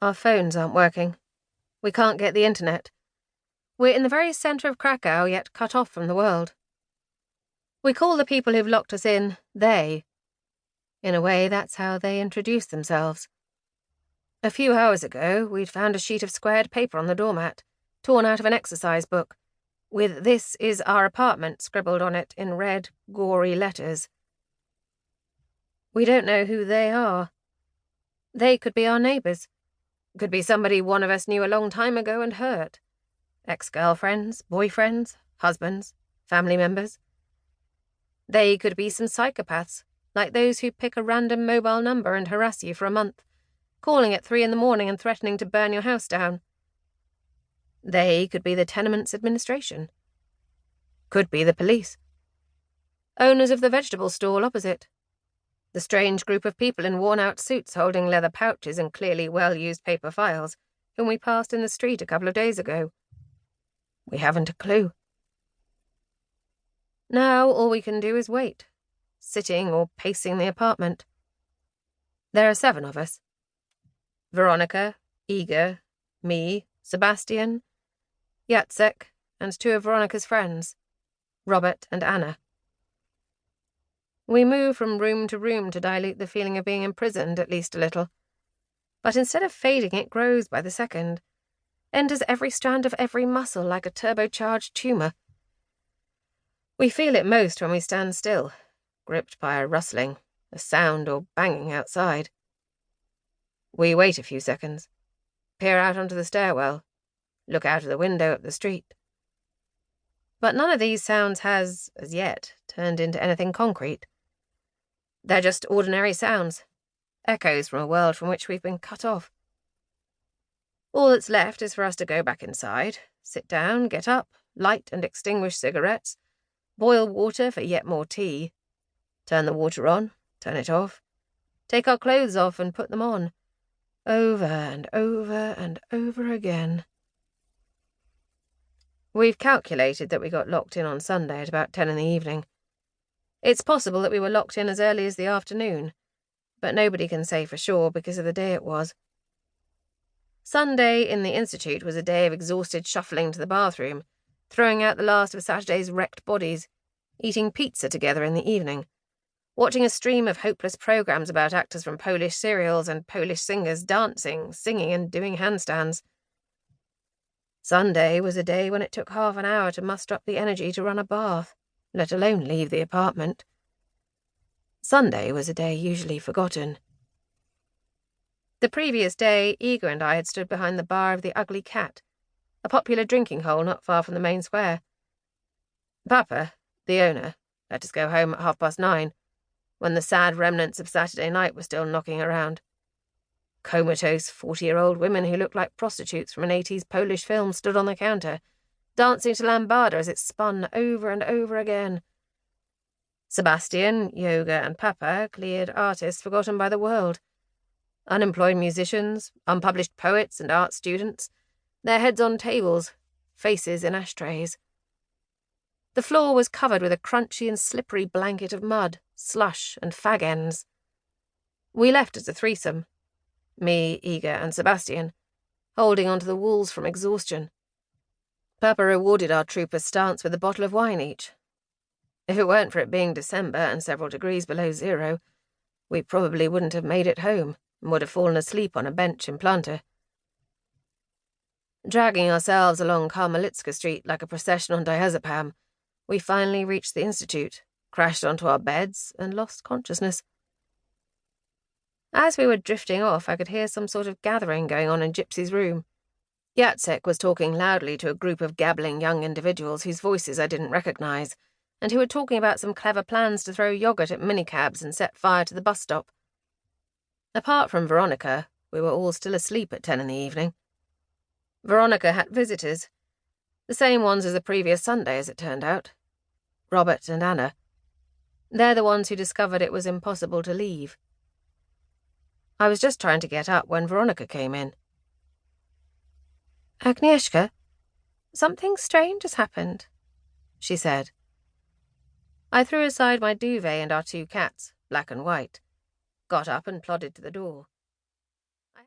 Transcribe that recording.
Our phones aren't working. We can't get the internet. We're in the very centre of Krakow, yet cut off from the world. We call the people who've locked us in they. In a way, that's how they introduce themselves. A few hours ago, we'd found a sheet of squared paper on the doormat, torn out of an exercise book, with "This is our apartment" scribbled on it in red, gory letters. We don't know who they are. They could be our neighbours. Could be somebody one of us knew a long time ago and hurt. Ex-girlfriends, boyfriends, husbands, family members. They could be some psychopaths, like those who pick a random mobile number and harass you for a month, calling at 3 a.m. and threatening to burn your house down. They could be the tenement's administration. Could be the police. Owners of the vegetable stall opposite. The strange group of people in worn-out suits holding leather pouches and clearly well-used paper files, whom we passed in the street a couple of days ago. We haven't a clue. Now all we can do is wait, sitting or pacing the apartment. There are 7 of us. Veronica, Igor, me, Sebastian, Jacek, and 2 of Veronica's friends, Robert and Anna. We move from room to room to dilute the feeling of being imprisoned at least a little. But instead of fading, it grows by the second, enters every strand of every muscle like a turbocharged tumour. We feel it most when we stand still, gripped by a rustling, a sound or banging outside. We wait a few seconds, peer out onto the stairwell, look out of the window at the street. But none of these sounds has, as yet, turned into anything concrete. They're just ordinary sounds, echoes from a world from which we've been cut off. All that's left is for us to go back inside, sit down, get up, light and extinguish cigarettes, boil water for yet more tea, turn the water on, turn it off, take our clothes off and put them on, over and over and over again. We've calculated that we got locked in on Sunday at about 10 in the evening. It's possible that we were locked in as early as the afternoon, but nobody can say for sure because of the day it was. Sunday in the Institute was a day of exhausted shuffling to the bathroom, throwing out the last of Saturday's wrecked bodies, eating pizza together in the evening, watching a stream of hopeless programmes about actors from Polish serials and Polish singers dancing, singing and doing handstands. Sunday was a day when it took half an hour to muster up the energy to run a bath, let alone leave the apartment. Sunday was a day usually forgotten. The previous day, Igor and I had stood behind the bar of the Ugly Cat, a popular drinking hole not far from the main square. Papa, the owner, let us go home at 9:30, when the sad remnants of Saturday night were still knocking around. Comatose 40-year-old women who looked like prostitutes from an 80s Polish film stood on the counter, dancing to lambada as it spun over and over again. Sebastian, Yoga, and Papa cleared artists forgotten by the world. Unemployed musicians, unpublished poets and art students, their heads on tables, faces in ashtrays. The floor was covered with a crunchy and slippery blanket of mud, slush, and fag ends. We left as a threesome, me, Igor, and Sebastian, holding onto the walls from exhaustion. Papa rewarded our troopers' stance with a bottle of wine each. If it weren't for it being December and several degrees below zero, we probably wouldn't have made it home and would have fallen asleep on a bench in Planta. Dragging ourselves along Karmelitska Street like a procession on diazepam, we finally reached the Institute, crashed onto our beds, and lost consciousness. As we were drifting off, I could hear some sort of gathering going on in Gypsy's room. Jacek was talking loudly to a group of gabbling young individuals whose voices I didn't recognise, and who were talking about some clever plans to throw yogurt at minicabs and set fire to the bus stop. Apart from Veronica, we were all still asleep at 10 in the evening. Veronica had visitors, the same ones as the previous Sunday, as it turned out. Robert and Anna. They're the ones who discovered it was impossible to leave. I was just trying to get up when Veronica came in. "Agnieszka, something strange has happened," she said. I threw aside my duvet and our 2 cats, black and white, got up and plodded to the door.